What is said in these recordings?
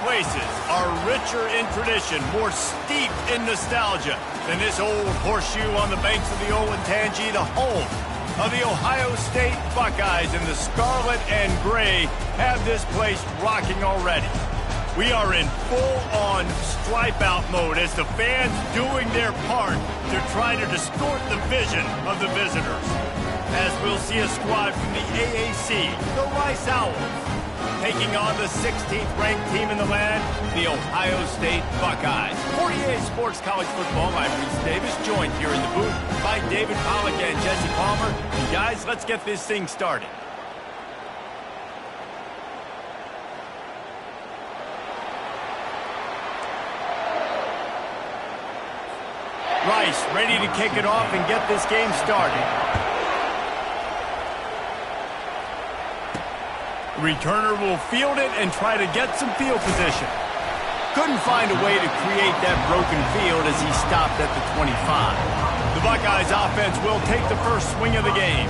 places are richer in tradition, more steep in nostalgia than this old horseshoe on the banks of the Olentangy, the home of the Ohio State Buckeyes, and the scarlet and gray have this place rocking already. We are in full-on stripe-out mode as the fans doing their part to try to distort the vision of the visitors. As we'll see a squad from the AAC, the Rice Owls, taking on the 16th ranked team in the land, the Ohio State Buckeyes. 48 Sports College Football, I'm Reese Davis, joined here in the booth by David Pollack and Jesse Palmer. And guys, let's get this thing started. Rice ready to kick it off and get this game started. The returner will field it and try to get some field position. Couldn't find a way to create that broken field as he stopped at the 25. The Buckeyes offense will take the first swing of the game.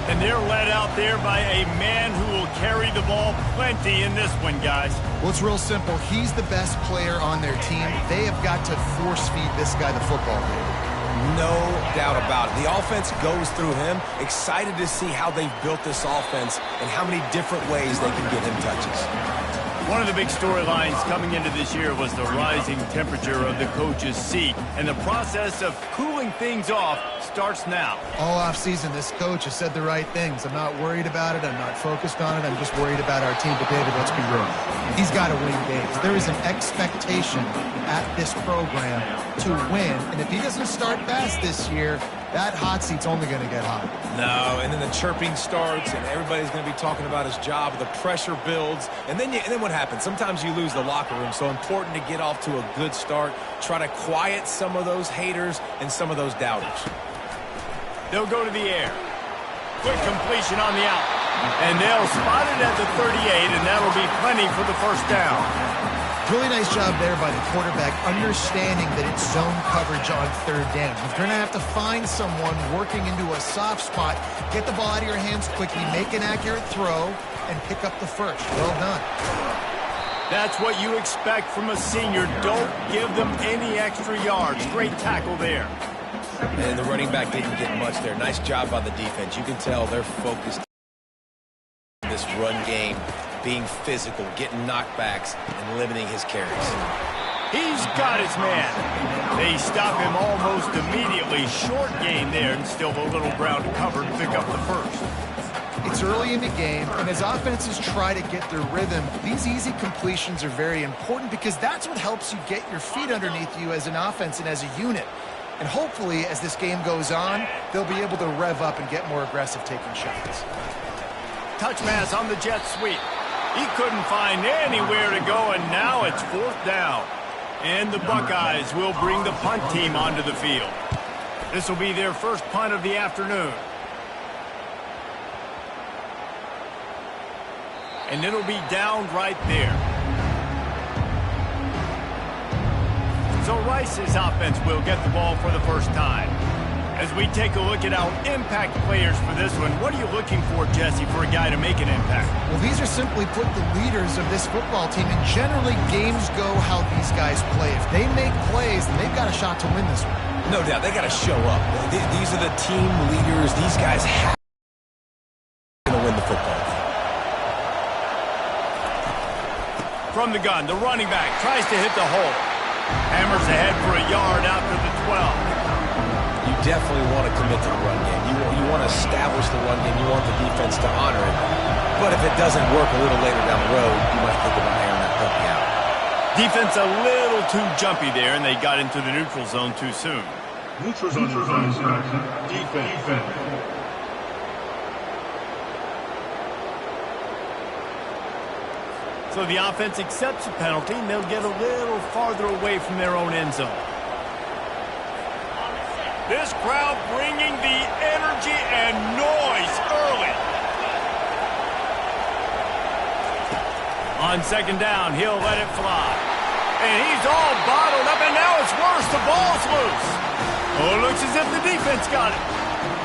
And they're led out there by a man who will carry the ball plenty in this one, guys. Well, it's real simple. He's the best player on their team. They have got to force-feed this guy the football. No doubt about it. The offense goes through him. Excited to see how they've built this offense and how many different ways they can get him touches. One of the big storylines coming into this year was the rising temperature of the coach's seat, and the process of cooling things off starts now. All offseason, this coach has said the right things. I'm not worried about it. I'm not focused on it. I'm just worried about our team. But, David, let's be real. He's got to win games. There is an expectation at this program to win, and if he doesn't start fast this year, that hot seat's only going to get hot. No, and then the chirping starts, and everybody's going to be talking about his job. The pressure builds, and then what happens? Sometimes you lose the locker room, so important to get off to a good start. Try to quiet some of those haters and some of those doubters. They'll go to the air. Quick completion on the out. And they'll spot it at the 38, and that'll be plenty for the first down. Really nice job there by the quarterback, understanding that it's zone coverage on third down. You're going to have to find someone working into a soft spot, get the ball out of your hands quickly, make an accurate throw, and pick up the first. Well done. That's what you expect from a senior. Don't give them any extra yards. Great tackle there. And the running back didn't get much there. Nice job by the defense. You can tell they're focused on this run game, being physical, getting knockbacks, and limiting his carries. He's got his man. They stop him almost immediately. Short gain there, and still a little ground to cover to pick up the first. It's early in the game, and as offenses try to get their rhythm, these easy completions are very important because that's what helps you get your feet underneath you as an offense and as a unit. And hopefully, as this game goes on, they'll be able to rev up and get more aggressive taking shots. Touch mass on the jet sweep. He couldn't find anywhere to go, and now it's fourth down. And the Buckeyes will bring the punt team onto the field. This will be their first punt of the afternoon. And it'll be down right there. So Rice's offense will get the ball for the first time. As we take a look at our impact players for this one, what are you looking for, Jesse, for a guy to make an impact? Well, these are simply put the leaders of this football team, and generally games go how these guys play. If they make plays, then they've got a shot to win this one. No doubt, they got to show up. These are the team leaders. These guys have to win the football game. From the gun, the running back tries to hit the hole. Hammers ahead for a yard out to the 12. You definitely want to commit to the run game. You want to establish the run game. You want the defense to honor it. But if it doesn't work a little later down the road, you might think about airing that puppy out. Defense a little too jumpy there, and they got into the neutral zone too soon. Neutral zone defense. So the offense accepts a penalty, and they'll get a little farther away from their own end zone. This crowd bringing the energy and noise early. On second down, he'll let it fly. And he's all bottled up, and now it's worse. The ball's loose. Oh, it looks as if the defense got it.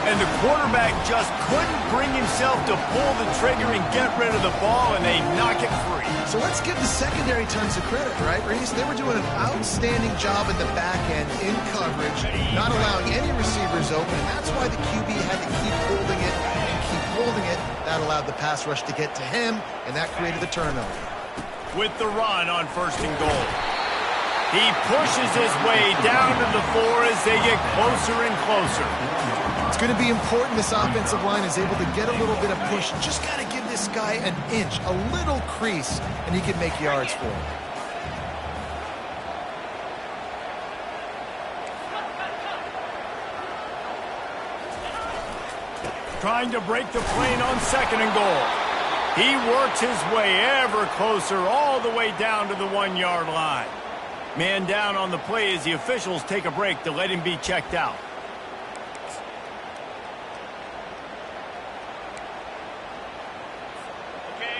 And the quarterback just couldn't bring himself to pull the trigger and get rid of the ball, and they knock it free. So let's give the secondary tons of credit, right, Reese? They were doing an outstanding job in the back end in coverage, not allowing any receivers open, and that's why the QB had to keep holding it and keep holding it. That allowed the pass rush to get to him, and that created the turnover. With the run on 1st and goal. He pushes his way down to the 4 as they get closer and closer. It's going to be important this offensive line is able to get a little bit of push. Just got to give this guy an inch, a little crease, and he can make yards for him. Trying to break the plane on 2nd and goal. He works his way ever closer all the way down to the 1-yard line. Man down on the play as the officials take a break to let him be checked out.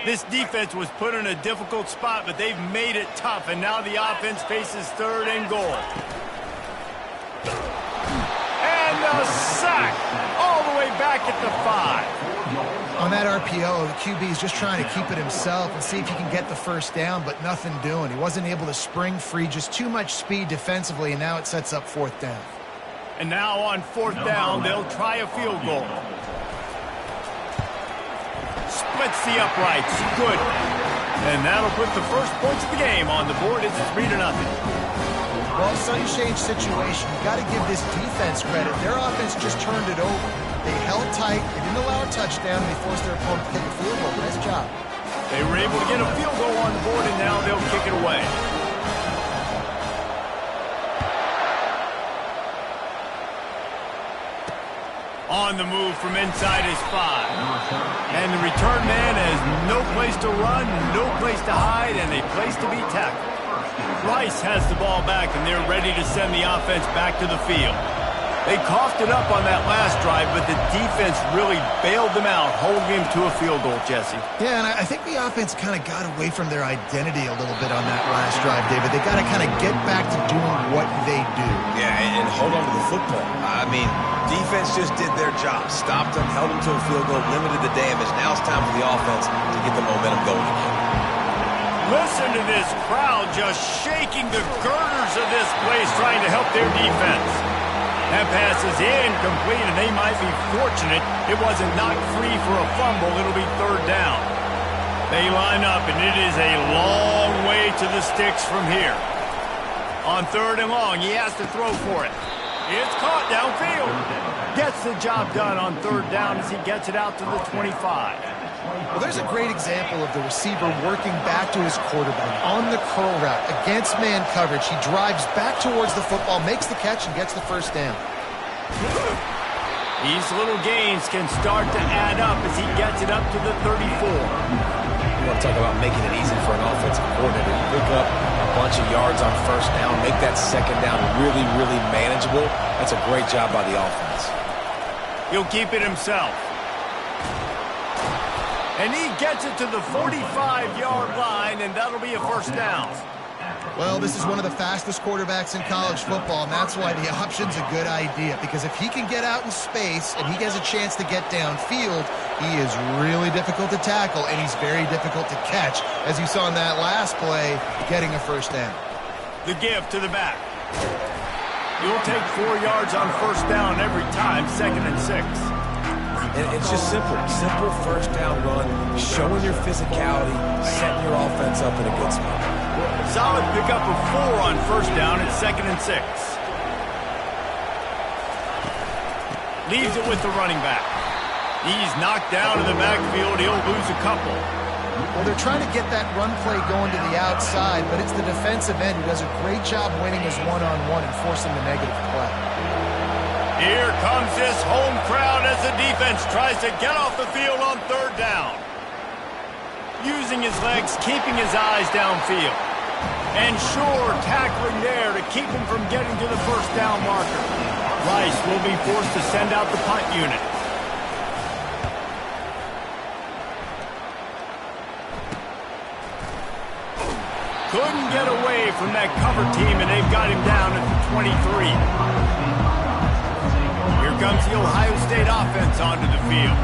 This defense was put in a difficult spot, but they've made it tough, and now the offense faces 3rd and goal. And a sack all the way back at the 5. On that RPO, the QB is just trying to keep it himself and see if he can get the 1st down, but nothing doing. He wasn't able to spring free, just too much speed defensively, and now it sets up 4th down. And now on 4th down, they'll try a field goal. Splits the uprights. Good. And that'll put the first points of the game on the board. It's 3-0. Well, sunshade situation. You got to give this defense credit. Their offense just turned it over. They held tight. They didn't allow a touchdown. They forced their opponent to take a field goal. Nice job. They were able to get a field goal on the board, and now they'll kick it away. On the move from inside his 5. And the return man has no place to run, no place to hide, and a place to be tackled. Rice has the ball back, and they're ready to send the offense back to the field. They coughed it up on that last drive, but the defense really bailed them out, holding him to a field goal, Jesse. Yeah, and I think the offense kind of got away from their identity a little bit on that last drive, David. They got to kind of get back to doing what they do. Yeah, and hold on to the football. I mean, defense just did their job. Stopped them, held them to a field goal, limited the damage. Now it's time for the offense to get the momentum going again. Listen to this crowd just shaking the girders of this place, trying to help their defense. That pass is incomplete, and they might be fortunate it wasn't knocked free for a fumble. It'll be 3rd down. They line up, and it is a long way to the sticks from here. On 3rd and long, he has to throw for it. It's caught downfield. Gets the job done on 3rd down as he gets it out to the 25. Well, there's a great example of the receiver working back to his quarterback on the curl route against man coverage. He drives back towards the football, makes the catch, and gets the 1st down. These little gains can start to add up as he gets it up to the 34. You want to talk about making it easy for an offensive coordinator. Pick up a bunch of yards on 1st down, make that 2nd down really, really manageable. That's a great job by the offense. He'll keep it himself. And he gets it to the 45-yard line, and that'll be a 1st down. Well, this is one of the fastest quarterbacks in college football, and that's why the option's a good idea. Because if he can get out in space and he has a chance to get downfield, he is really difficult to tackle, and he's very difficult to catch, as you saw in that last play, getting a 1st down. The give to the back. You'll take 4 yards on 1st down every time, 2nd and 6. And it's just simple 1st down run, showing your physicality, setting your offense up in a good spot. Solid pickup of 4 on 1st down at 2nd and 6. Leaves it with the running back. He's knocked down in the backfield. He'll lose a couple. Well, they're trying to get that run play going to the outside, but it's the defensive end who does a great job winning his one-on-one and forcing the negative play. Here comes this home crowd as the defense tries to get off the field on 3rd down. Using his legs, keeping his eyes downfield. And sure, tackling there to keep him from getting to the 1st down marker. Rice will be forced to send out the punt unit. Couldn't get away from that cover team, and they've got him down at the 23. Here comes the Ohio State offense onto the field.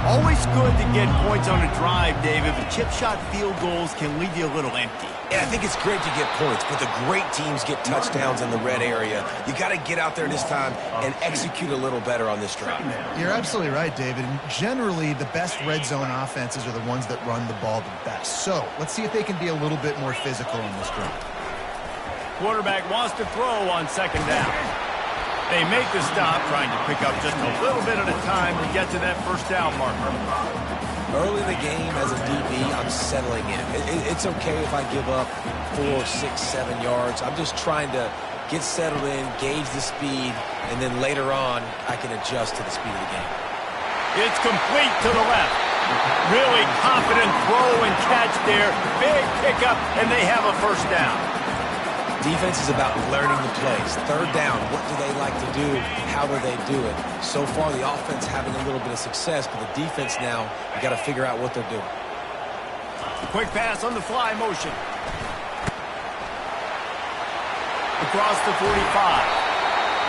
Always good to get points on a drive, David, but chip shot field goals can leave you a little empty. Yeah, I think it's great to get points, but the great teams get touchdowns in the red area. You got to get out there this time and execute a little better on this drive. You're absolutely right, David. And generally, the best red zone offenses are the ones that run the ball the best. So let's see if they can be a little bit more physical in this drive. Quarterback wants to throw on second down. They make the stop, trying to pick up just a little bit at a time to get to that first down marker. Early in the game, as a DB, I'm settling in. It's okay if I give up 4, 6, 7 yards. I'm just trying to get settled in, gauge the speed, and then later on, I can adjust to the speed of the game. It's complete to the left. Really confident throw and catch there. Big pickup, and they have a first down. Defense is about learning the plays. Third down, what do they like to do? How do they do it? So far, the offense having a little bit of success, but the defense now, you got to figure out what they're doing. Quick pass on the fly motion. Across the 45.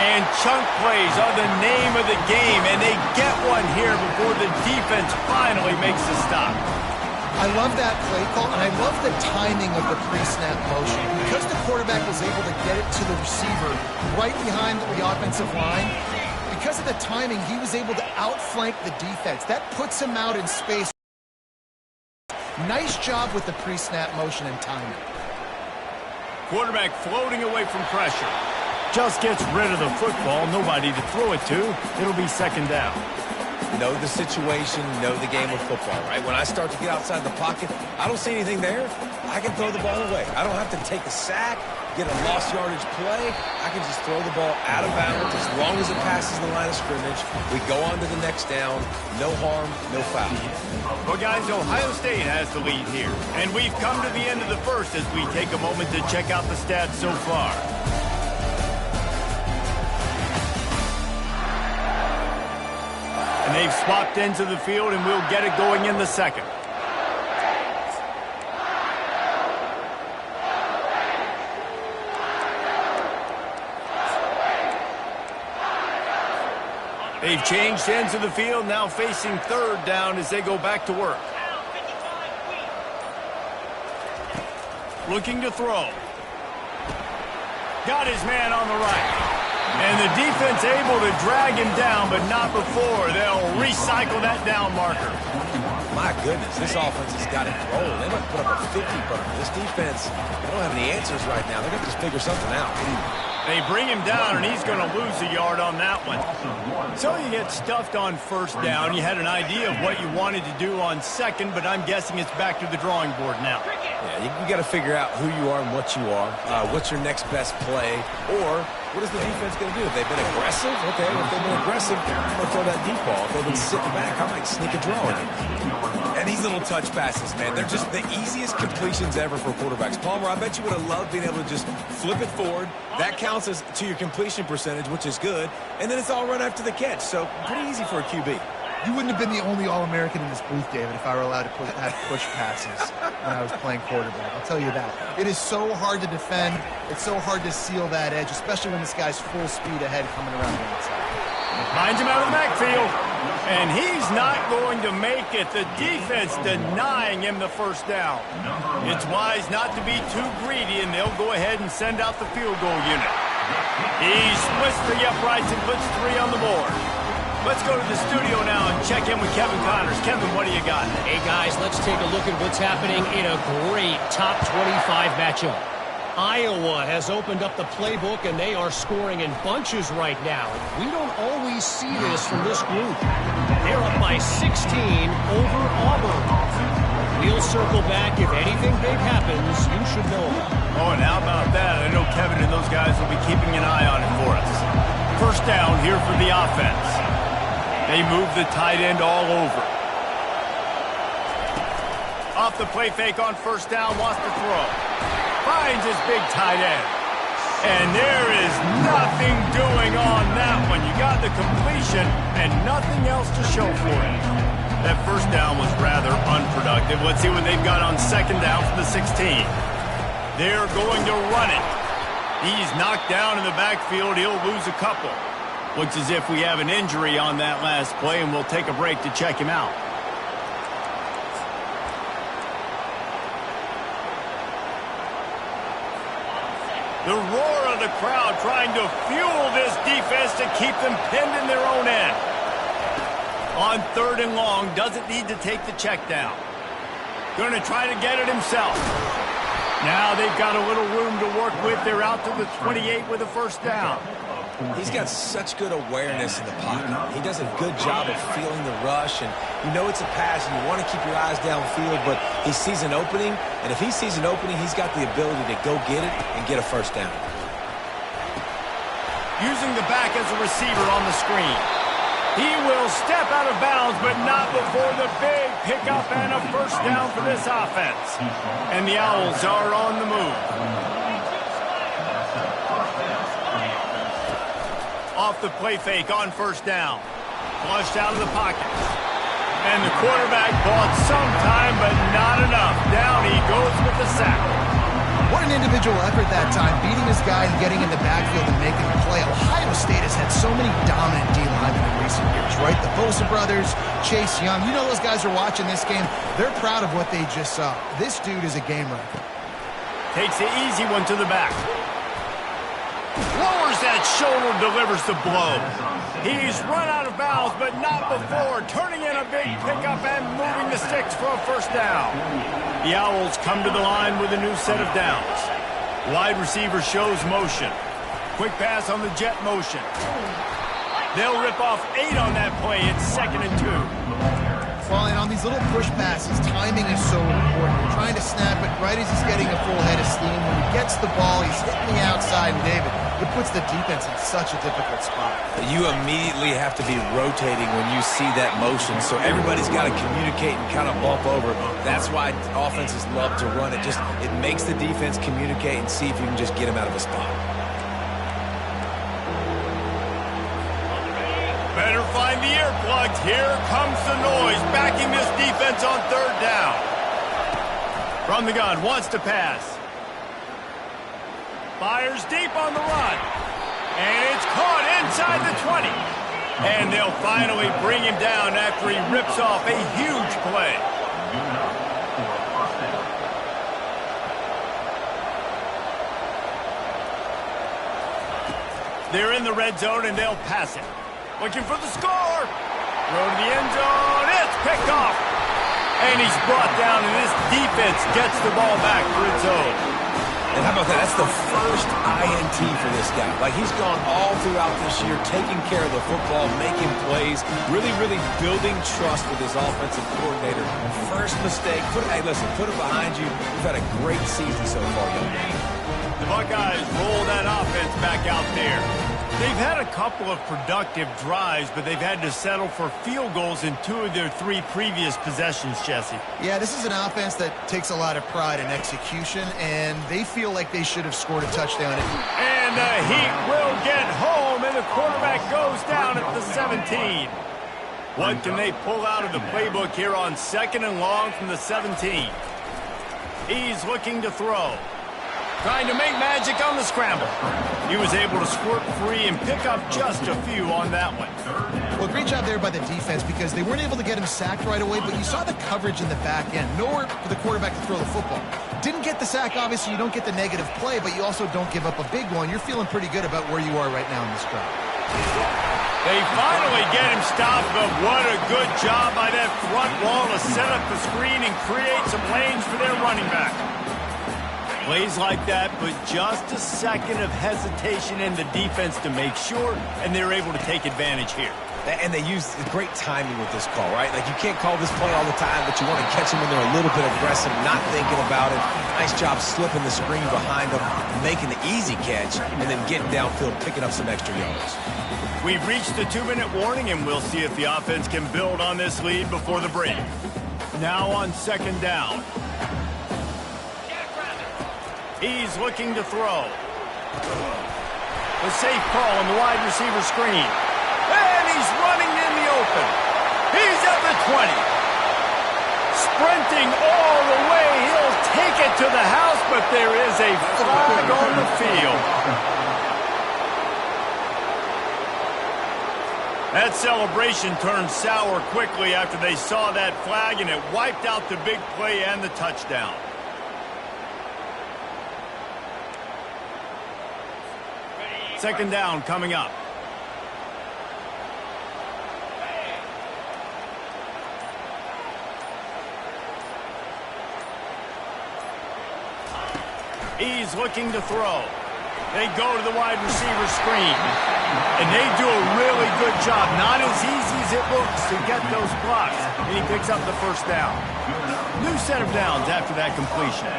And chunk plays are the name of the game, and they get one here before the defense finally makes the stop. I love that play call, and I love the timing of the pre-snap motion. Because the quarterback was able to get it to the receiver right behind the offensive line, because of the timing, he was able to outflank the defense. That puts him out in space. Nice job with the pre-snap motion and timing. Quarterback floating away from pressure. Just gets rid of the football. Nobody to throw it to. It'll be second down. Know the situation, know the game of football, right? When I start to get outside the pocket, I don't see anything there. I can throw the ball away. I don't have to take a sack, get a lost yardage play. I can just throw the ball out of bounds as long as it passes the line of scrimmage. We go on to the next down. No harm, no foul. Well, guys, Ohio State has the lead here. And we've come to the end of the first as we take a moment to check out the stats so far. And they've swapped into the field, and we'll get it going in the second. They've changed ends of the field, now facing third down as they go back to work. Looking to throw. Got his man on the right. And the defense able to drag him down, but not before. They'll recycle that down marker. My goodness, this offense has got it rolling. They might put up a 50 burner. This defense, they don't have any answers right now. They're going to just figure something out. They bring him down, and he's going to lose a yard on that one. So you get stuffed on first down. You had an idea of what you wanted to do on second, but I'm guessing it's back to the drawing board now. Yeah, you got to figure out who you are and what you are. What's your next best play? Or what is the defense going to do? If they've been aggressive, okay. If they've been aggressive, I'm going to throw that deep ball. If they've been sitting back, I might sneak a draw in. And these little touch passes, man, they're just the easiest completions ever for quarterbacks. Palmer, I bet you would have loved being able to just flip it forward. That counts as to your completion percentage, which is good. And then it's all run after the catch. So pretty easy for a QB. You wouldn't have been the only All-American in this booth, David, if I were allowed to have push passes when I was playing quarterback. I'll tell you that. It is so hard to defend. It's so hard to seal that edge, especially when this guy's full speed ahead coming around the outside. Finds him out of the backfield, and he's not going to make it. The defense denying him the first down. It's wise not to be too greedy, and they'll go ahead and send out the field goal unit. He splits the uprights and puts 3 on the board. Let's go to the studio now and check in with Kevin Connors. Kevin, what do you got? Hey, guys, let's take a look at what's happening in a great top 25 matchup. Iowa has opened up the playbook, and they are scoring in bunches right now. We don't always see this from this group. They're up by 16 over Auburn. We'll circle back. If anything big happens, you should know. Oh, and how about that? I know Kevin and those guys will be keeping an eye on it for us. First down here for the offense. They move the tight end all over. Off the play fake on first down, wants to throw. Finds his big tight end. And there is nothing doing on that one. You got the completion and nothing else to show for it. That first down was rather unproductive. Let's see what they've got on second down for the 16. They're going to run it. He's knocked down in the backfield. He'll lose a couple. Looks as if we have an injury on that last play, and we'll take a break to check him out. The roar of the crowd trying to fuel this defense to keep them pinned in their own end. On 3rd and long, doesn't need to take the check down. Going to try to get it himself. Now they've got a little room to work with. They're out to the 28 with a first down. He's got such good awareness in the pocket. He does a good job of feeling the rush, and you know it's a pass, and you want to keep your eyes downfield, but he sees an opening, and if he sees an opening, he's got the ability to go get it and get a first down. Using the back as a receiver on the screen. He will step out of bounds, but not before the big pickup and a first down for this offense. And the Owls are on the move. Off the play fake on first down. Flushed out of the pocket. And the quarterback bought some time, but not enough. Down he goes with the sack. What an individual effort that time, beating his guy and getting in the backfield and making the play. Ohio State has had so many dominant D-linemen in recent years, right? The Bosa brothers, Chase Young. You know those guys are watching this game. They're proud of what they just saw. This dude is a game wrecker. Takes the easy one to the back. Lowers that shoulder, delivers the blow. He's run out of bounds, but not before. Turning in a big pickup and moving the sticks for a first down. The Owls come to the line with a new set of downs. Wide receiver shows motion. Quick pass on the jet motion. They'll rip off 8 on that play. It's 2nd and 2. Well, and on these little push passes, timing is so important. You're trying to snap it right as he's getting a full head of steam. When he gets the ball, he's hitting the outside, and David, it puts the defense in such a difficult spot. You immediately have to be rotating when you see that motion, so everybody's got to communicate and kind of bump over. That's why offenses love to run it. It makes the defense communicate and see if you can just get him out of a spot. Better find the earplugs. Here comes the noise, backing this defense on 3rd down. From the gun, wants to pass. Fires deep on the run. And it's caught inside the 20. And they'll finally bring him down after he rips off a huge play. They're in the red zone, and they'll pass it. Looking for the score. Throw to the end zone. It's picked off. And he's brought down, and this defense gets the ball back for its own. And how about that? That's the first INT for this guy. Like, he's gone all throughout this year, taking care of the football, making plays, really, really building trust with his offensive coordinator. First mistake. Hey, listen, put it behind you. You've had a great season so far, young man. The Buckeyes roll that offense back out there. They've had a couple of productive drives, but they've had to settle for field goals in 2 of their 3 previous possessions, Jesse. Yeah, this is an offense that takes a lot of pride in execution, and they feel like they should have scored a touchdown. And the Heat will get home, and the quarterback goes down at the 17. What can they pull out of the playbook here on 2nd and long from the 17? He's looking to throw. Trying to make magic on the scramble. He was able to squirt free and pick up just a few on that one. Well, great job there by the defense because they weren't able to get him sacked right away, but you saw the coverage in the back end. Nowhere for the quarterback to throw the football. Didn't get the sack, obviously. You don't get the negative play, but you also don't give up a big one. You're feeling pretty good about where you are right now in this drive. They finally get him stopped, but what a good job by that front wall to set up the screen and create some lanes for their running back. Plays like that, but just a second of hesitation in the defense to make sure, and they're able to take advantage here. And they use great timing with this call, right? Like, you can't call this play all the time, but you want to catch them when they're a little bit aggressive, not thinking about it. Nice job slipping the screen behind them, making the easy catch, and then getting downfield, picking up some extra yards. We've reached the 2-minute warning, and we'll see if the offense can build on this lead before the break. Now on 2nd down. He's looking to throw. The safe call on the wide receiver screen. And he's running in the open. He's at the 20. Sprinting all the way. He'll take it to the house, but there is a flag on the field. That celebration turned sour quickly after they saw that flag, and it wiped out the big play and the touchdown. Second down coming up. He's looking to throw. They go to the wide receiver screen. And they do a really good job. Not as easy as it looks to get those blocks. And he picks up the first down. New set of downs after that completion.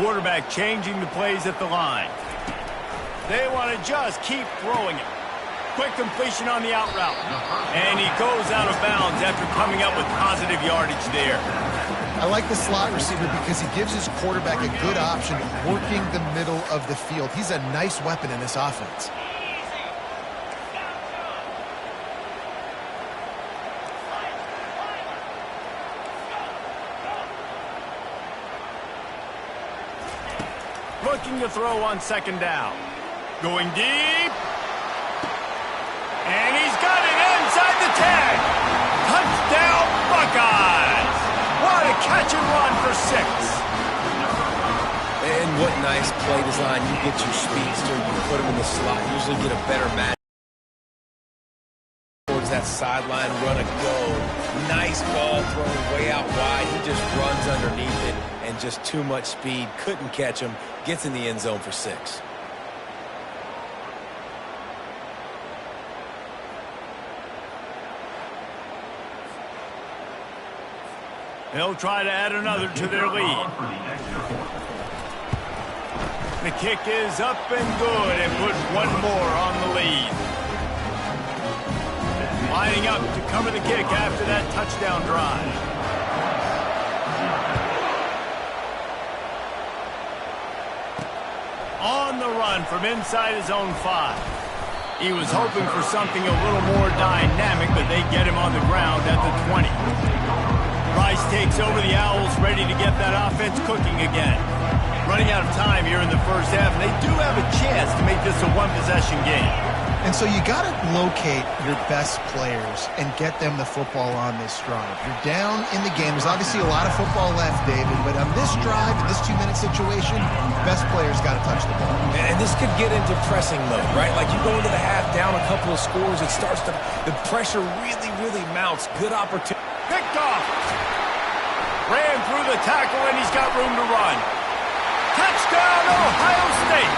Quarterback changing the plays at the line. They want to just keep throwing it. Quick completion on the out route. And he goes out of bounds after coming up with positive yardage there. I like the slot receiver because he gives his quarterback a good option working the middle of the field. He's a nice weapon in this offense. Looking to throw on second down. Going deep. And he's got it inside the 10. Touchdown, Buckeyes. What a catch and run for 6. And what nice play design. You get your speedster, you put him in the slot, usually get a better match towards that sideline run and go. Nice ball thrown way out wide. He just runs underneath it and just too much speed. Couldn't catch him. Gets in the end zone for 6. They'll try to add another to their lead. The kick is up and good and put one more on the lead. Lining up to cover the kick after that touchdown drive. On the run from inside his own 5. He was hoping for something a little more dynamic, but they get him on the ground at the 20. Rice takes over the Owls, ready to get that offense cooking again. Running out of time here in the first half, and they do have a chance to make this a one-possession game. And so you got to locate your best players and get them the football on this drive. You're down in the game. There's obviously a lot of football left, David, but on this drive, in this 2-minute situation, best players got to touch the ball. And this could get into pressing mode, right? Like you go into the half, down a couple of scores, it starts to, the pressure really, really mounts. Good opportunity. Picked off. Ran through the tackle, and he's got room to run. Touchdown, Ohio State.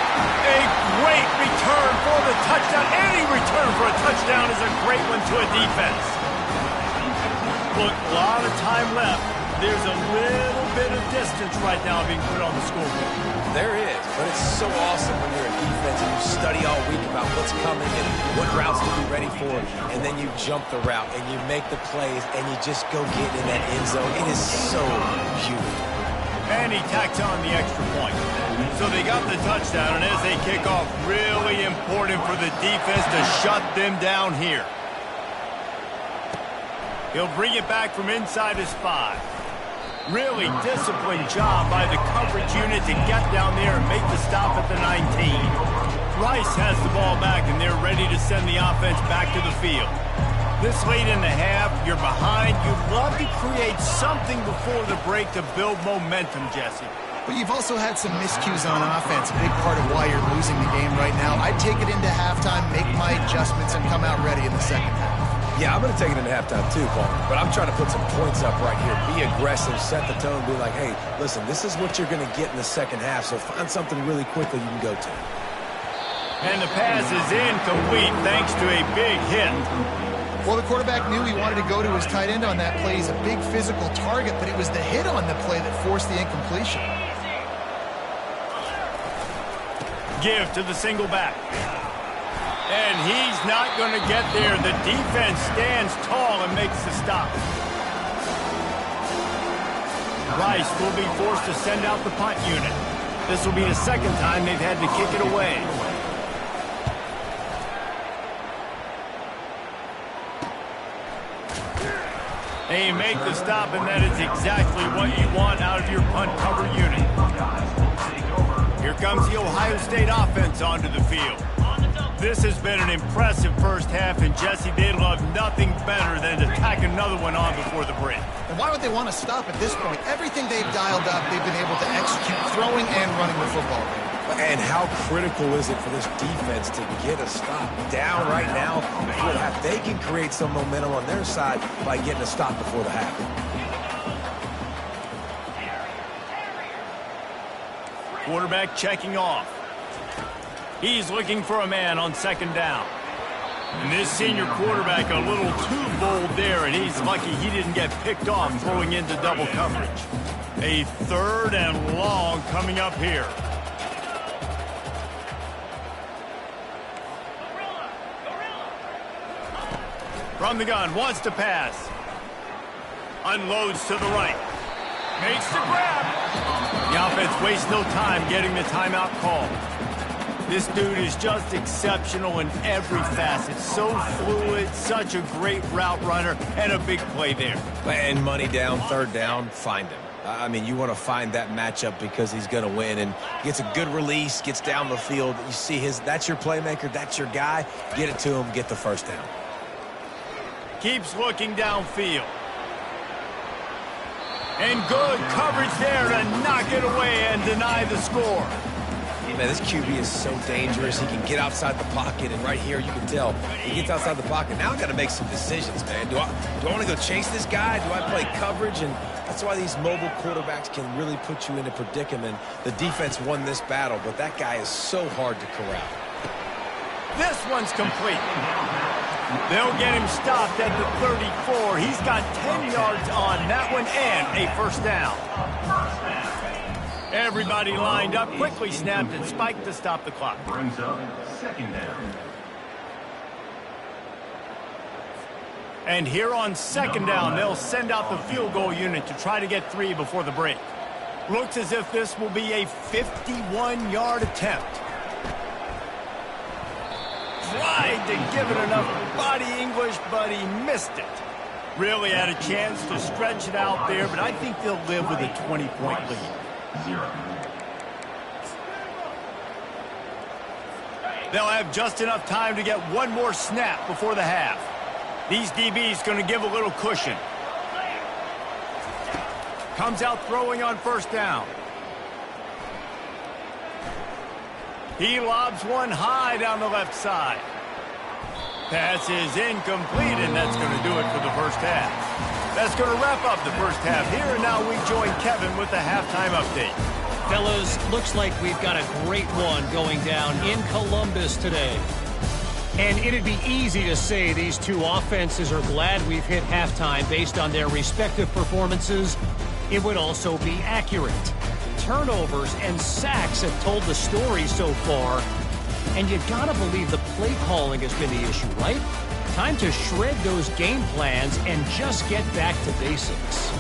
A great return for the touchdown. Any return for a touchdown is a great one to a defense. Look, a lot of time left. There's a little bit of distance right now being put on the scoreboard. There is, but it's so awesome when you're a defense and you study all week about what's coming and what routes to be ready for, and then you jump the route and you make the plays and you just go get in that end zone. It is so beautiful. And he tacks on the extra point. So they got the touchdown, and as they kick off, really important for the defense to shut them down here. He'll bring it back from inside his 5. Really disciplined job by the coverage unit to get down there and make the stop at the 19. Rice has the ball back, and they're ready to send the offense back to the field. This late in the half, you're behind. You'd love to create something before the break to build momentum, Jesse. But you've also had some miscues on offense, a big part of why you're losing the game right now. I'd take it into halftime, make my adjustments, and come out ready in the second half. Yeah, I'm going to take it into halftime too, Paul. But I'm trying to put some points up right here. Be aggressive, set the tone, be like, hey, listen, this is what you're going to get in the second half, so find something really quickly you can go to. And the pass is incomplete thanks to a big hit. Well, the quarterback knew he wanted to go to his tight end on that play. He's a big physical target, but it was the hit on the play that forced the incompletion. Give to the single back. And he's not going to get there. The defense stands tall and makes the stop. Rice will be forced to send out the punt unit. This will be the second time they've had to kick it away. They make the stop, and that is exactly what you want out of your punt cover unit. Here comes the Ohio State offense onto the field. This has been an impressive first half, and Jesse, they'd love nothing better than to tack another one on before the break. And why would they want to stop at this point? Everything they've dialed up, they've been able to execute throwing and running the football game. And how critical is it for this defense to get a stop down right now before the half? They can create some momentum on their side by getting a stop before the half. Quarterback checking off. He's looking for a man on second down. And this senior quarterback a little too bold there, and he's lucky he didn't get picked off throwing into double coverage. A 3rd and long coming up here. From the gun, wants to pass. Unloads to the right. Makes the grab. The offense wastes no time getting the timeout call. This dude is just exceptional in every facet. So fluid, such a great route runner, and a big play there. And money down, 3rd down, find him. I mean, you want to find that matchup because he's going to win, and gets a good release, gets down the field. You see that's your playmaker, that's your guy. Get it to him, get the first down. Keeps looking downfield. And good coverage there to knock it away and deny the score. Man, this QB is so dangerous. He can get outside the pocket, and right here you can tell he gets outside the pocket. Now I got to make some decisions, man. Do I want to go chase this guy? Do I play coverage? And that's why these mobile quarterbacks can really put you in a predicament. The defense won this battle, but that guy is so hard to corral. This one's complete. They'll get him stopped at the 34. He's got 10 yards on that one and a first down. Everybody lined up, quickly snapped and spiked to stop the clock. Brings up 2nd down. And here on 2nd down, they'll send out the field goal unit to try to get 3 before the break. Looks as if this will be a 51-yard attempt. Tried to give it enough body English, but he missed it. Really had a chance to stretch it out there, but I think they'll live with a 20-point lead. 0. They'll have just enough time to get one more snap before the half. These DBs going to give a little cushion. Comes out throwing on first down. He lobs one high down the left side. Pass is incomplete, and that's going to do it for the first half. That's going to wrap up the first half here, and now we join Kevin with the halftime update. Fellas, looks like we've got a great one going down in Columbus today. And it'd be easy to say these two offenses are glad we've hit halftime based on their respective performances. It would also be accurate. Turnovers and sacks have told the story so far. And you gotta believe the play calling has been the issue, right? Time to shred those game plans and just get back to basics.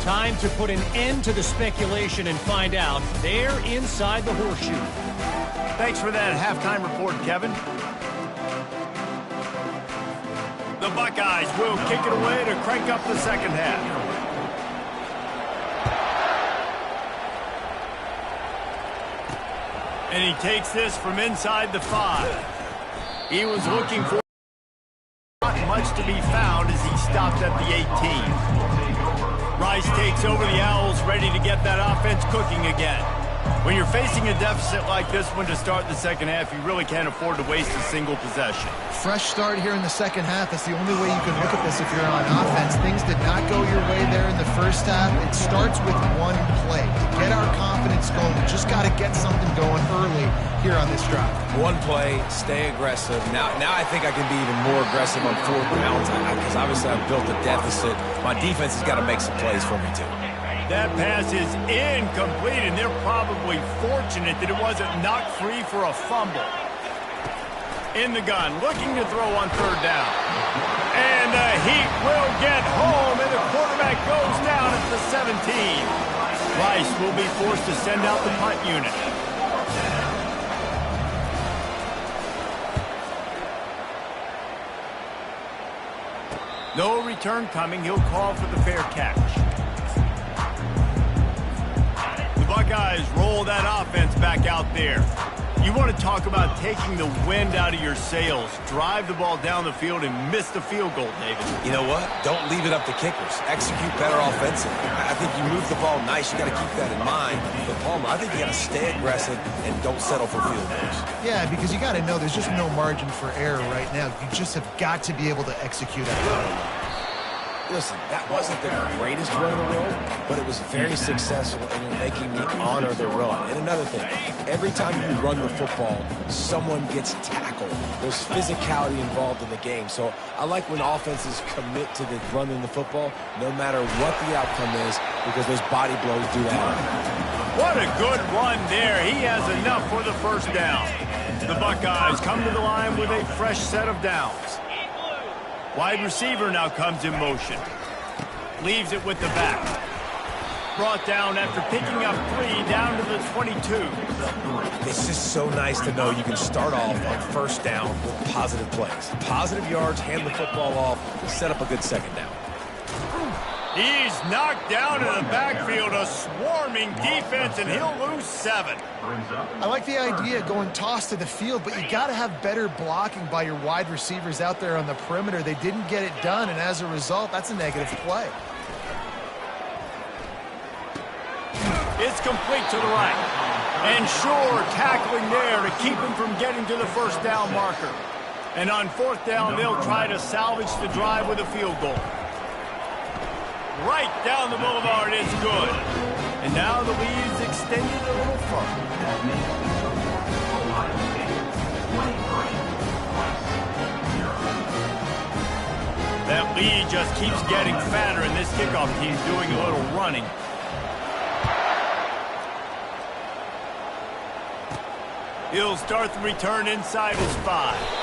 Time to put an end to the speculation and find out they're inside the horseshoe. Thanks for that halftime report, Kevin. The Buckeyes will kick it away to crank up the second half. And he takes this from inside the 5. He was looking for not much to be found as he stopped at the 18. Rice takes over the Owls, ready to get that offense cooking again. When you're facing a deficit like this one to start the second half, you really can't afford to waste a single possession. Fresh start here in the second half. That's the only way you can look at this if you're on offense. Things did not go your way there in the first half. It starts with one play. To get our confidence going, we just got to get something going early here on this drive. One play, stay aggressive. Now I think I can be even more aggressive on 4th downs because obviously I've built a deficit. My defense has got to make some plays for me too. That pass is incomplete, and they're probably fortunate that it wasn't knocked free for a fumble. In the gun, looking to throw on 3rd down. And the Heat will get home, and the quarterback goes down at the 17. Rice will be forced to send out the punt unit. No return coming. He'll call for the fair catch. Buckeyes roll that offense back out there. You want to talk about taking the wind out of your sails. Drive the ball down the field and miss the field goal, David. You know what? Don't leave it up to kickers. Execute better offensively. I think you move the ball nice. You got to keep that in mind. But Palmer, I think you got to stay aggressive and don't settle for field goals. Yeah, because you got to know there's just no margin for error right now. You just have got to be able to execute at that. Listen, that wasn't the greatest run in the world, but it was very successful and you're making me honor the run. And another thing, every time you run the football, someone gets tackled. There's physicality involved in the game. So I like when offenses commit to the running the football, no matter what the outcome is, because those body blows do that. What a good run there. He has enough for the first down. The Buckeyes come to the line with a fresh set of downs. Wide receiver now comes in motion. Leaves it with the back. Brought down after picking up 3 down to the 22. It's just so nice to know you can start off on first down with positive plays. Positive yards, hand the football off, and set up a good second down. He's knocked down in the backfield, a swarming defense, and he'll lose 7. I like the idea of going toss to the field, but you got to have better blocking by your wide receivers out there on the perimeter. They didn't get it done, and as a result, that's a negative play. It's complete to the right. And sure, tackling there to keep him from getting to the first down marker. And on fourth down, they'll try to salvage the drive with a field goal. Right down the boulevard, it's good. And now the lead's extended a little further. That lead just keeps getting fatter, and this kickoff team's doing a little running. He'll start the return inside his 5.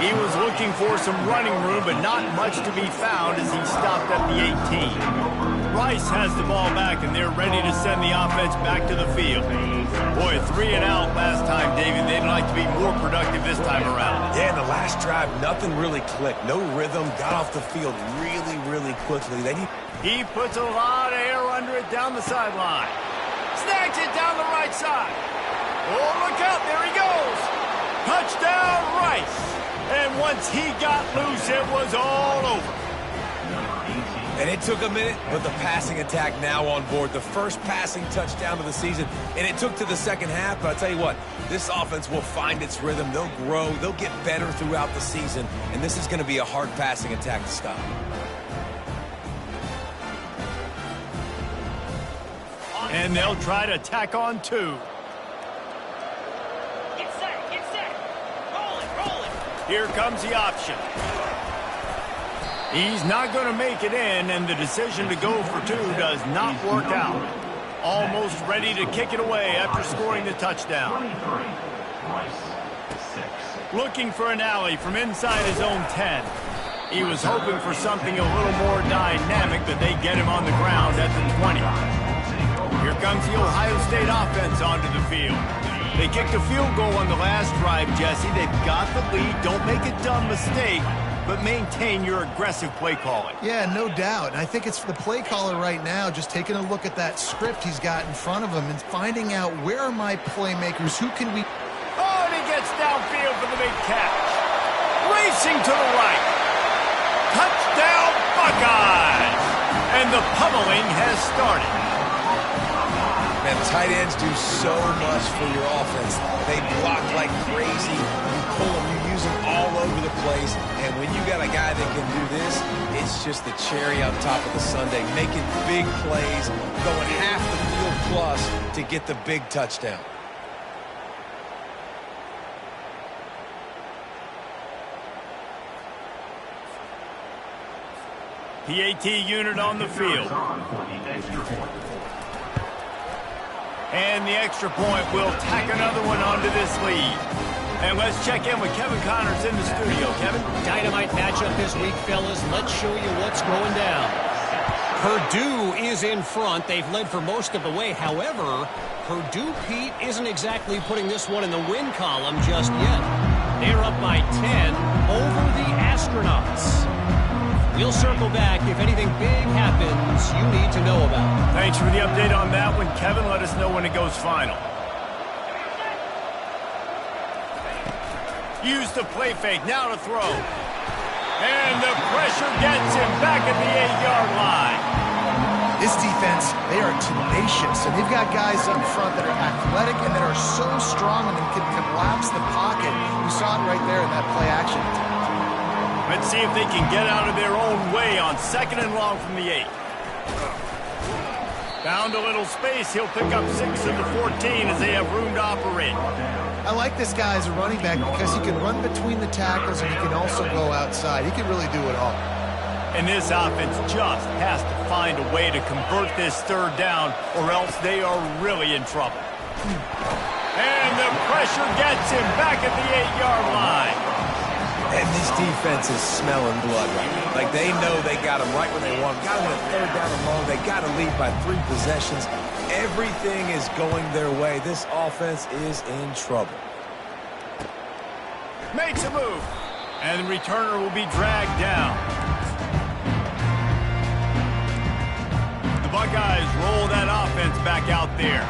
He was looking for some running room, but not much to be found as he stopped at the 18. Rice has the ball back, and they're ready to send the offense back to the field. Boy, 3 and out last time, David. They'd like to be more productive this time around. Yeah, in the last drive, nothing really clicked. No rhythm, got off the field really, really quickly. He puts a lot of air under it down the sideline. Snags it down the right side. Oh, look out, there he goes. Touchdown, Rice. And once he got loose, it was all over. And it took a minute, but the passing attack now on board. The first passing touchdown of the season, and it took to the second half. But I'll tell you what, this offense will find its rhythm. They'll grow. They'll get better throughout the season. And this is going to be a hard passing attack to stop. And they'll try to tack on 2. Here comes the option. He's not going to make it in, and the decision to go for 2 does not work out. Almost ready to kick it away after scoring the touchdown. Looking for an alley from inside his own 10. He was hoping for something a little more dynamic, but they get him on the ground at the 20. Here comes the Ohio State offense onto the field. They kicked a field goal on the last drive, Jesse. They've got the lead. Don't make a dumb mistake, but maintain your aggressive play calling. Yeah, no doubt. And I think it's the play caller right now just taking a look at that script he's got in front of him and finding out where are my playmakers, who can we... Oh, and he gets downfield for the big catch. Racing to the right. Touchdown, Buckeyes! And the pummeling has started. Man, tight ends do so much for your offense. They block like crazy. You pull them, you use them all over the place. And when you got a guy that can do this, it's just the cherry on top of the sundae, making big plays, going half the field plus to get the big touchdown. PAT unit on the field. And the extra point will tack another one onto this lead. And let's check in with Kevin Connors in the studio. Kevin? Dynamite matchup this week, fellas. Let's show you what's going down. Purdue is in front. They've led for most of the way. However, Purdue, Pete, isn't exactly putting this one in the win column just yet. They're up by 10 over the Astronauts. We'll circle back if anything big happens you need to know about. Thanks for the update on that one, Kevin. Let us know when it goes final. Use the play fake, now to throw. And the pressure gets him back at the 8-yard line. This defense, they are tenacious, and they've got guys up front that are athletic and that are so strong and can collapse the pocket. You saw it right there in that play action attack. Let's see if they can get out of their own way on 2nd and long from the 8. Found a little space. He'll pick up 6 of the 14 as they have room to operate. I like this guy as a running back because he can run between the tackles and he can also go outside. He can really do it all. And this offense just has to find a way to convert this 3rd down or else they are really in trouble. And the pressure gets him back at the 8-yard line. And this defense is smelling blood right now. Like, they know they got him right where they want him. Got him in a 3rd down and long. They got to lead by 3 possessions. Everything is going their way. This offense is in trouble. Makes a move. And the returner will be dragged down. The Buckeyes roll that offense back out there.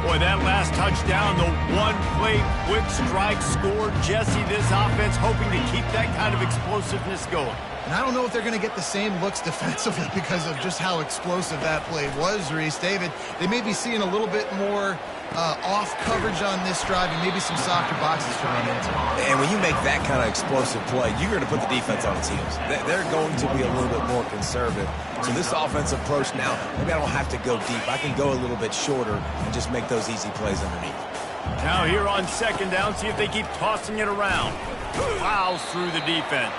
Boy, that last touchdown, the one-play quick strike scored. Jesse, this offense hoping to keep that kind of explosiveness going. And I don't know if they're going to get the same looks defensively because of just how explosive that play was, Reese. David, they may be seeing a little bit more off coverage on this drive and maybe some softer boxes to run into. And when you make that kind of explosive play, you're going to put the defense on its heels. They're going to be a little bit more conservative. So this offensive approach now, maybe I don't have to go deep. I can go a little bit shorter and just make those easy plays underneath. Now here on 2nd down, see if they keep tossing it around. Plows through the defense.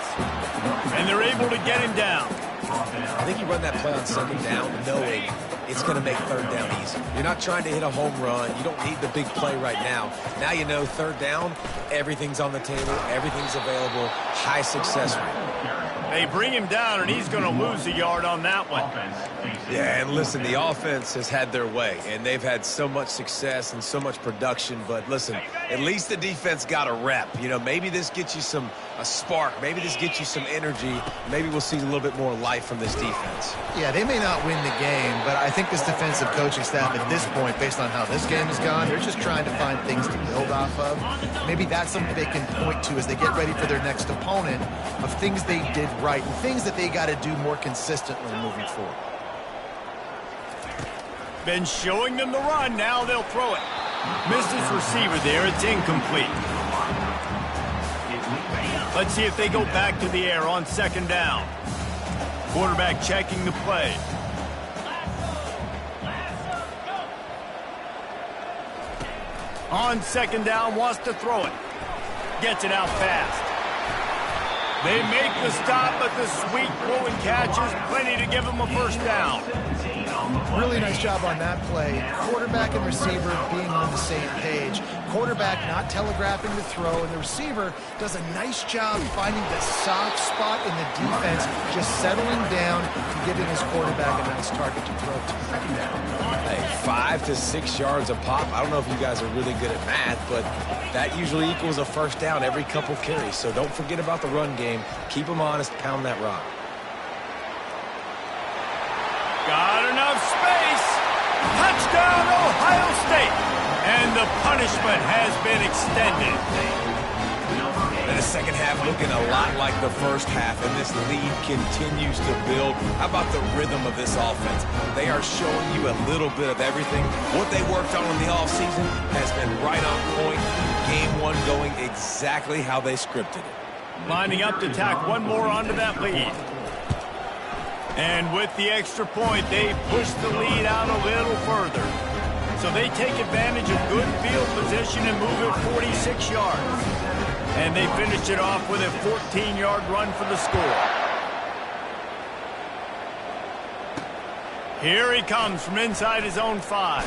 And they're able to get him down. I think you run that play on 2nd down knowing it's going to make 3rd down easy. You're not trying to hit a home run. You don't need the big play right now. Now you know 3rd down, everything's on the table, everything's available, high success rate. They bring him down, and he's going to lose a yard on that one. Yeah, and listen, the offense has had their way, and they've had so much success and so much production. But listen, at least the defense got a rep. You know, maybe this gets you a spark. Maybe this gets you some energy. Maybe we'll see a little bit more life from this defense. Yeah, they may not win the game, but I think this defensive coaching staff at this point, based on how this game has gone, they're just trying to find things to build off of. Maybe that's something they can point to as they get ready for their next opponent of things they did right and things that they got to do more consistently moving forward. Been showing them the run, now they'll throw it. Missed his receiver there, it's incomplete. Let's see if they go back to the air on 2nd down. Quarterback checking the play. On 2nd down, wants to throw it. Gets it out fast. They make the stop, but the sweet throw and catch is plenty to give them a 1st down. Really nice job on that play. Quarterback and receiver being on the same page. Quarterback not telegraphing the throw, and the receiver does a nice job finding the soft spot in the defense, just settling down and giving his quarterback a nice target to throw to. Hey, 5 to 6 yards a pop. I don't know if you guys are really good at math, but that usually equals a 1st down every couple carries. So don't forget about the run game. Keep them honest. Pound that rock. Got enough space. Touchdown, Ohio State. And the punishment has been extended. And the 2nd half looking a lot like the 1st half, and this lead continues to build. How about the rhythm of this offense? They are showing you a little bit of everything. What they worked on in the offseason has been right on point. Game 1 going exactly how they scripted it. Lining up to tack one more onto that lead. And with the extra point, they push the lead out a little further. So they take advantage of good field position and move it 46 yards. And they finish it off with a 14-yard run for the score. Here he comes from inside his own 5.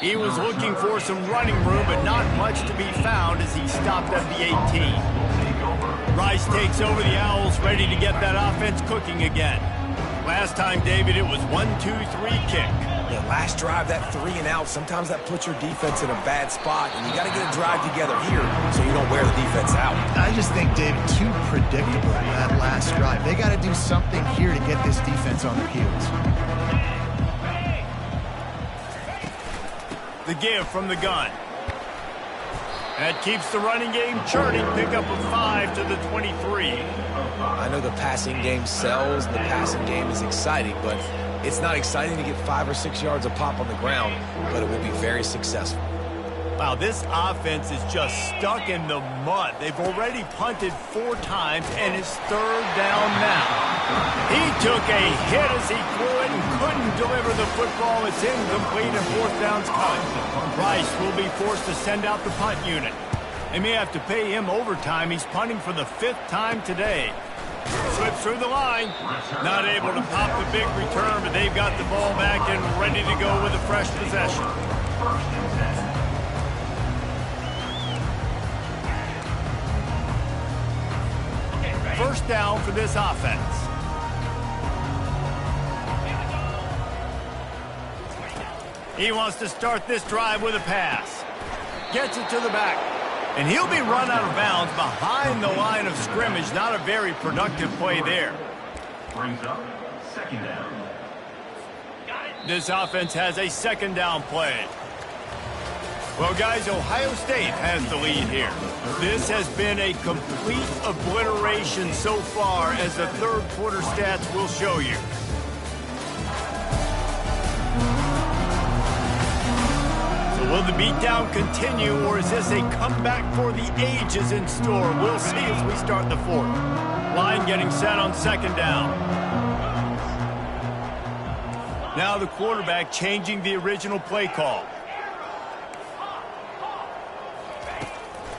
He was looking for some running room, but not much to be found as he stopped at the 18. Rice takes over the Owls, ready to get that offense cooking again. Last time, David, it was 1-2-3 kick. Yeah, last drive, that 3 and out, sometimes that puts your defense in a bad spot, and you got to get a drive together here so you don't wear the defense out. I just think, David, too predictable in that last drive. They got to do something here to get this defense on their heels. The give from the gun. That keeps the running game churning. Pick up a 5 to the 23. I know the passing game sells, and the passing game is exciting, but it's not exciting to get 5 or 6 yards a pop on the ground, but it will be very successful. Wow, this offense is just stuck in the mud. They've already punted 4 times, and it's 3rd down now. He took a hit as he threw it and couldn't deliver the football. It's incomplete and 4th down's cut. Rice will be forced to send out the punt unit. They may have to pay him overtime. He's punting for the 5th time today. Slips through the line. Not able to pop the big return, but they've got the ball back and ready to go with a fresh possession. First down for this offense. He wants to start this drive with a pass. Gets it to the back. And he'll be run out of bounds behind the line of scrimmage. Not a very productive play there. Brings up 2nd down. This offense has a 2nd down play. Well, guys, Ohio State has the lead here. This has been a complete obliteration so far, as the 3rd quarter stats will show you. So will the beatdown continue, or is this a comeback for the ages in store? We'll see as we start the 4th. Line getting set on 2nd down. Now the quarterback changing the original play call.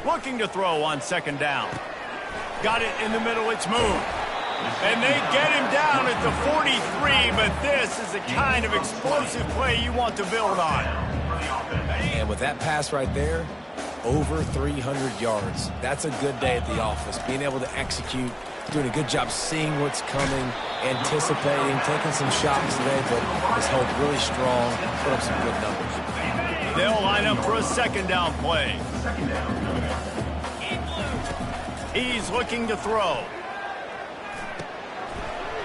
Looking to throw on 2nd down. Got it in the middle, it's moved. And they get him down at the 43, but this is the kind of explosive play you want to build on. And with that pass right there, over 300 yards. That's a good day at the office. Being able to execute, doing a good job seeing what's coming, anticipating, taking some shots today, but has held really strong, put up some good numbers. They'll line up for a 2nd down play. He's looking to throw.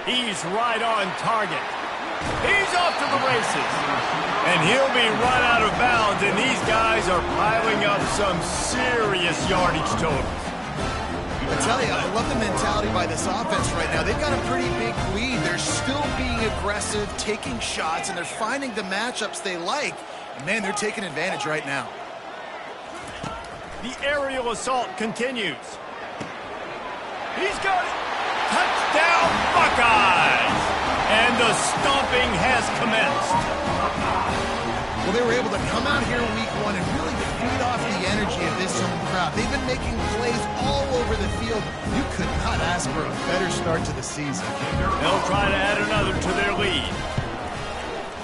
He's right on target. He's off to the races. And he'll be run out of bounds, and these guys are piling up some serious yardage totals. I tell you, I love the mentality by this offense right now. They've got a pretty big lead. They're still being aggressive, taking shots, and they're finding the matchups they like. And man, they're taking advantage right now. The aerial assault continues. He's got it. Touchdown, Buckeyes! And the stomping has commenced. Well, they were able to come out here in week 1 and really feed off the energy of this home crowd. They've been making plays all over the field. You could not ask for a better start to the season. They'll try to add another to their lead.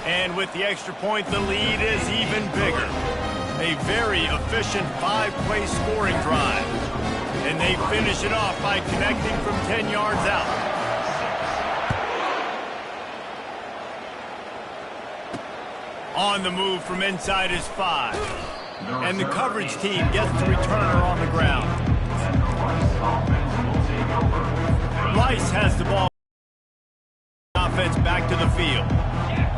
And with the extra point, the lead is even bigger. A very efficient 5-play scoring drive. And they finish it off by connecting from 10 yards out. On the move from inside his 5. And the coverage team gets the returner on the ground. Rice has the ball. Offense back to the field.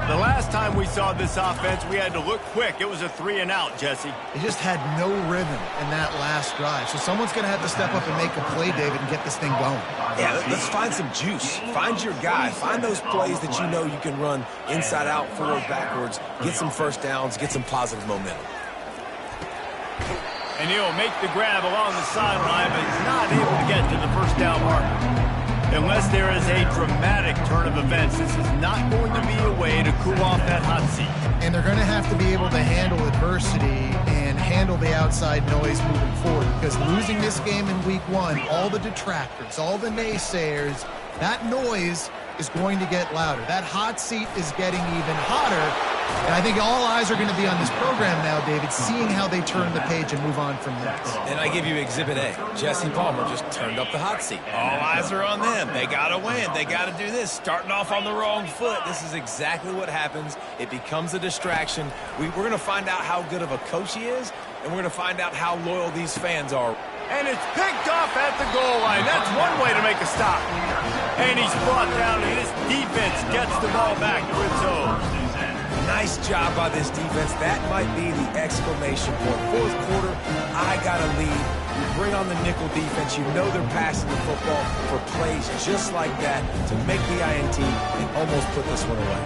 The last time we saw this offense, we had to look quick. It was a 3-and-out, Jesse. They just had no rhythm in that last drive. So someone's going to have to step up and make a play, David, and get this thing going. Yeah, let's find some juice. Find your guy. Find those plays that you know you can run inside out, forward, backwards. Get some first downs. Get some positive momentum. And he'll make the grab along the sideline, but he's not able to get to the first down marker. Unless there is a dramatic turn of events, this is not going to be a way to cool off that hot seat. And they're going to have to be able to handle adversity and handle the outside noise moving forward, because losing this game in week 1, all the detractors, all the naysayers, that noise is going to get louder. That hot seat is getting even hotter. And I think all eyes are going to be on this program now, David, seeing how they turn the page and move on from this. And I give you Exhibit A. Jesse Palmer just turned up the hot seat. All eyes are on them. They got to win. They got to do this. Starting off on the wrong foot. This is exactly what happens. It becomes a distraction. We're going to find out how good of a coach he is, and we're going to find out how loyal these fans are. And it's picked off at the goal line. That's one way to make a stop. And he's brought down, and this defense gets the ball back to its own. Nice job by this defense. That might be the exclamation point. Fourth quarter, I got a lead, you bring on the nickel defense, you know they're passing the football for plays just like that to make the INT and almost put this one away.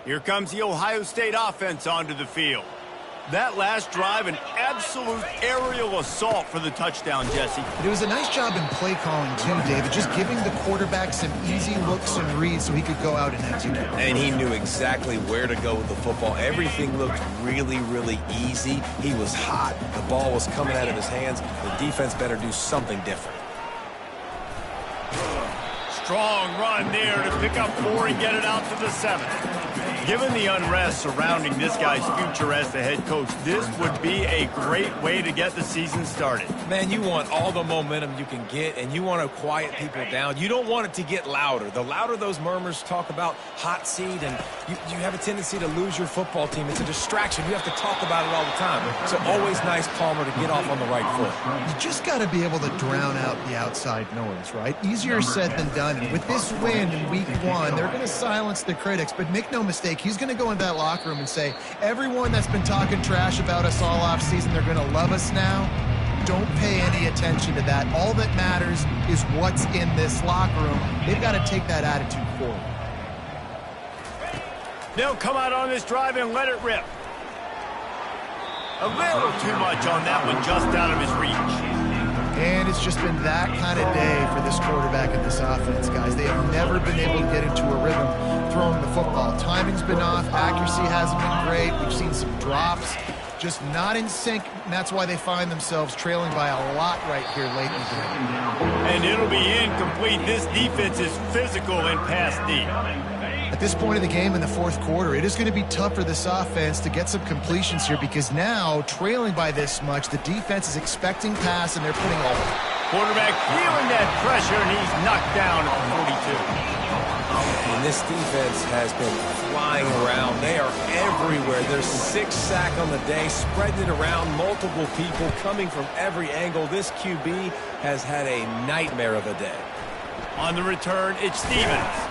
Here comes the Ohio State offense onto the field. That last drive, an absolute aerial assault for the touchdown, Jesse. But it was a nice job in play calling, too, David, just giving the quarterback some easy looks and reads so he could go out and execute. And he knew exactly where to go with the football. Everything looked really, really easy. He was hot. The ball was coming out of his hands. The defense better do something different. Strong run there to pick up 4 and get it out to the 7. Given the unrest surrounding this guy's future as the head coach, this would be a great way to get the season started. Man, you want all the momentum you can get, and you want to quiet people down. You don't want it to get louder. The louder those murmurs talk about hot seat, and you have a tendency to lose your football team. It's a distraction. You have to talk about it all the time. So always nice, Palmer, to get off on the right foot. You just got to be able to drown out the outside noise, right? Easier said than done. And with this win in week 1, they're going to silence the critics, but make no mistake, he's going to go into that locker room and say, everyone that's been talking trash about us all off season, they're going to love us now. Don't pay any attention to that. All that matters is what's in this locker room. They've got to take that attitude forward. They'll come out on this drive and let it rip. A little too much on that one, just out of his reach. And it's just been that kind of day for this quarterback and this offense, guys. They have never been able to get into a rhythm throwing the football. Timing's been off. Accuracy hasn't been great. We've seen some drops. Just not in sync, and that's why they find themselves trailing by a lot right here late in the game. And it'll be incomplete. This defense is physical and pass deep. At this point of the game in the fourth quarter, it is going to be tough for this offense to get some completions here because now, trailing by this much, the defense is expecting pass, and they're putting all of it. Quarterback feeling that pressure, and he's knocked down at the 42. And this defense has been flying around. They are everywhere. There's 6 sacks on the day, spreading it around, multiple people coming from every angle. This QB has had a nightmare of a day. On the return, it's Stevens.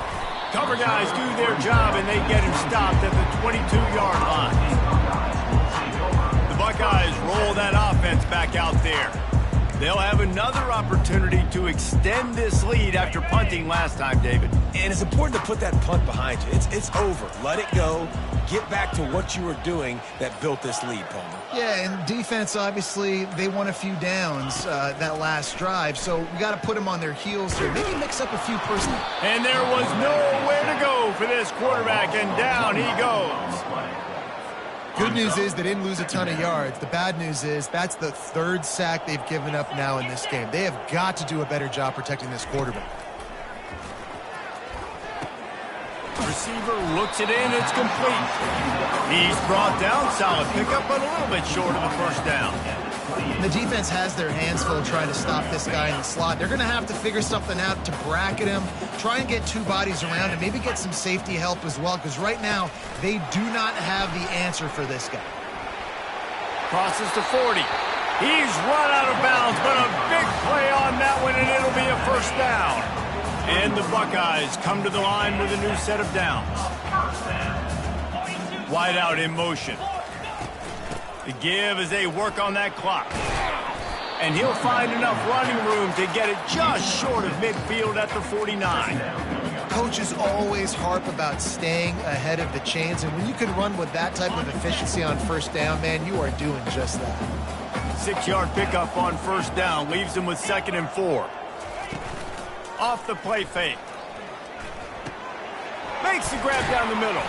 Cover guys do their job, and they get him stopped at the 22-yard line. The Buckeyes roll that offense back out there. They'll have another opportunity to extend this lead after punting last time, David. And it's important to put that punt behind you. It's over. Let it go. Get back to what you were doing that built this lead, Palmer. Yeah, and defense, obviously, they won a few downs that last drive, so we got to put them on their heels here. Maybe mix up a few personnel. And there was nowhere to go for this quarterback, and down he goes. Good news is they didn't lose a ton of yards. The bad news is that's the 3rd sack they've given up now in this game. They have got to do a better job protecting this quarterback. Receiver looks it in, it's complete. He's brought down, solid pickup, but a little bit short of a first down. The defense has their hands full trying to stop this guy in the slot. They're going to have to figure something out to bracket him, try and get 2 bodies around him, maybe get some safety help as well, because right now they do not have the answer for this guy. Crosses to 40. He's run out of bounds, but a big play on that one, and it'll be a first down. And the Buckeyes come to the line with a new set of downs. Wide out in motion. The give as they work on that clock. And he'll find enough running room to get it just short of midfield at the 49. Coaches always harp about staying ahead of the chains, and when you can run with that type of efficiency on first down, man, you are doing just that. 6-yard pickup on first down leaves him with 2nd and 4. Off the play fake. Makes the grab down the middle.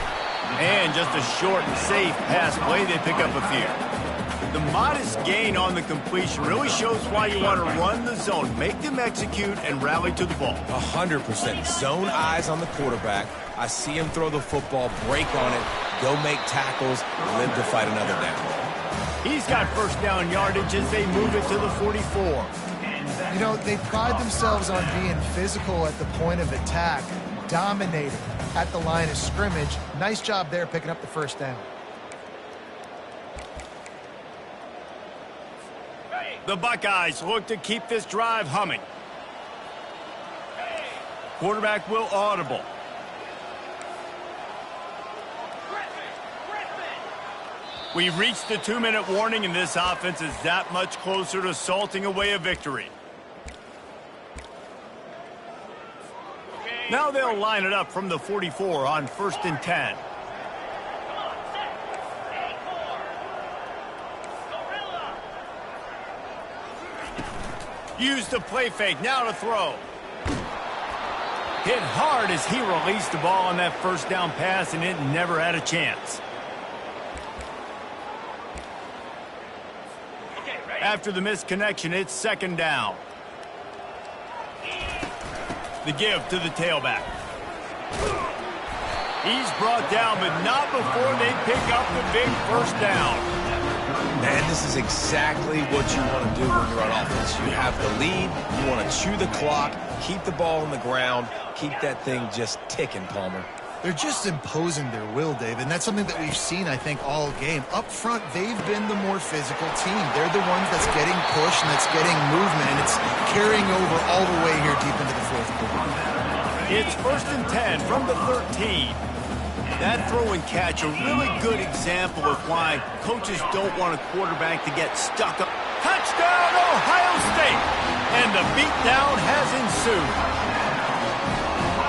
And just a short and safe pass play, they pick up a few. The modest gain on the completion really shows why you want to run the zone, make them execute, and rally to the ball. 100%. Zone eyes on the quarterback. I see him throw the football, break on it, go make tackles, live to fight another down. He's got first down yardage as they move it to the 44. You know, they pride themselves on being physical at the point of attack, dominating at the line of scrimmage. Nice job there picking up the first down. The Buckeyes look to keep this drive humming. Quarterback will audible. We've reached the 2-minute warning, and this offense is that much closer to salting away a victory. Now they'll line it up from the 44 on 1st and 10. Use the play fake, now to throw. Hit hard as he released the ball on that 1st down pass, and it never had a chance. After the missed connection, it's 2nd down. The give to the tailback. He's brought down, but not before they pick up the big 1st down. Man, this is exactly what you want to do when you're on offense. You have the lead, you want to chew the clock, keep the ball on the ground, keep that thing just ticking, Palmer. They're just imposing their will, Dave, and that's something that we've seen, I think, all game. Up front, they've been the more physical team. They're the ones that's getting pushed and that's getting movement, and it's carrying over all the way here deep into the 4th quarter. It's 1st and 10 from the 13. That throw and catch, a really good example of why coaches don't want a quarterback to get stuck up. Touchdown, Ohio State! And the beatdown has ensued.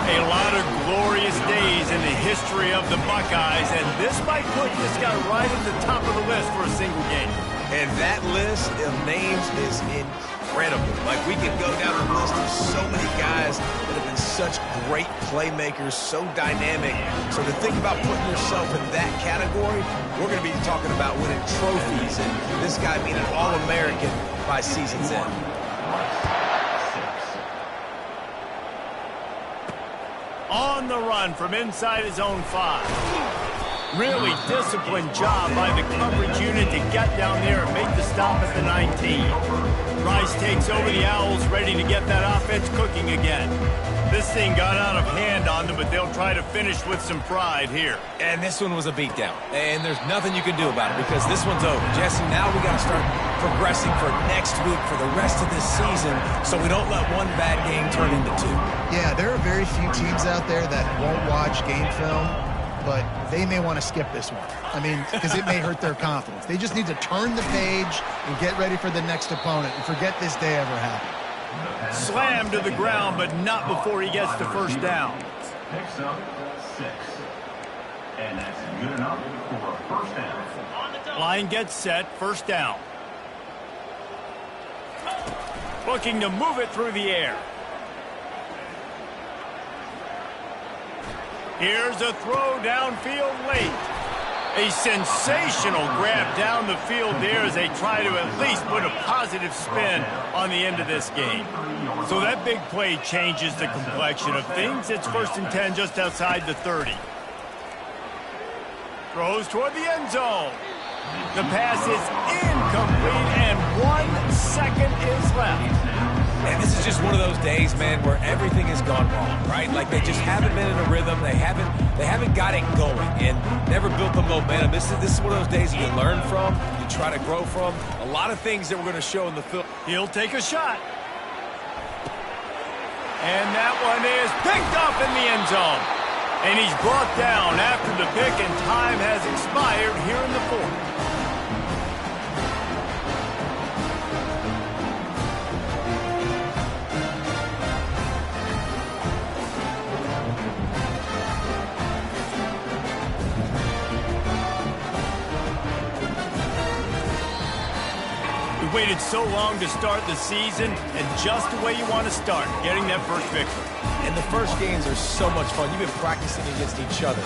A lot of glorious days in the history of the Buckeyes, and this might put this guy right at the top of the list for a single game. And that list of names is incredible. Like, we can go down the list of so many guys that have been such great playmakers, so dynamic. So to think about putting yourself in that category, we're going to be talking about winning trophies, and this guy being an All-American by season's end. On the run from inside his own 5. Really disciplined job by the coverage unit to get down there and make the stop at the 19. Rice takes over the Owls, ready to get that offense cooking again. This thing got out of hand on them, but they'll try to finish with some pride here. And this one was a beatdown. And there's nothing you can do about it because this one's over. Jesse, now we got to start progressing for next week, for the rest of this season, so we don't let one bad game turn into 2. Yeah, there are very few teams out there that won't watch game film, but they may want to skip this one. I mean, because it may hurt their confidence. They just need to turn the page and get ready for the next opponent and forget this day ever happened. Slammed to the ground, but not before he gets the 1st down. Picks up 6. And that's good enough for a 1st down. Line gets set, 1st down. Looking to move it through the air. Here's a throw downfield late. A sensational grab down the field there as they try to at least put a positive spin on the end of this game. So that big play changes the complexion of things. It's 1st and 10 just outside the 30. Throws toward the end zone. The pass is incomplete, and 1 second is left. And this is just one of those days, man, where everything has gone wrong, right? Like, they just haven't been in a rhythm. They haven't got it going and never built the momentum. This is one of those days you learn from, you try to grow from. A lot of things that we're going to show in the film. He'll take a shot. And that one is picked up in the end zone. And he's brought down after the pick, and time has expired here in the 4th. Waited so long to start the season, and just the way you want to start, getting that 1st victory. And the first games are so much fun. You've been practicing against each other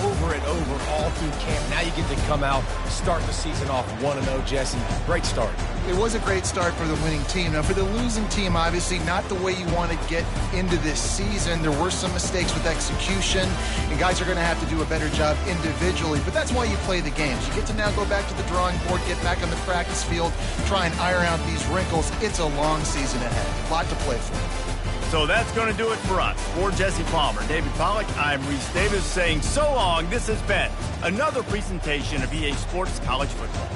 over and over all through camp. Now you get to come out, start the season off 1-0, Jesse. Great start. It was a great start for the winning team. Now, for the losing team, obviously not the way you want to get into this season. There were some mistakes with execution, and guys are going to have to do a better job individually. But that's why you play the games. You get to now go back to the drawing board, get back on the practice field, try and iron out these wrinkles. It's a long season ahead. A lot to play for. So that's going to do it for us. For Jesse Palmer, David Pollack, I'm Reese Davis saying so long. This has been another presentation of EA Sports College Football.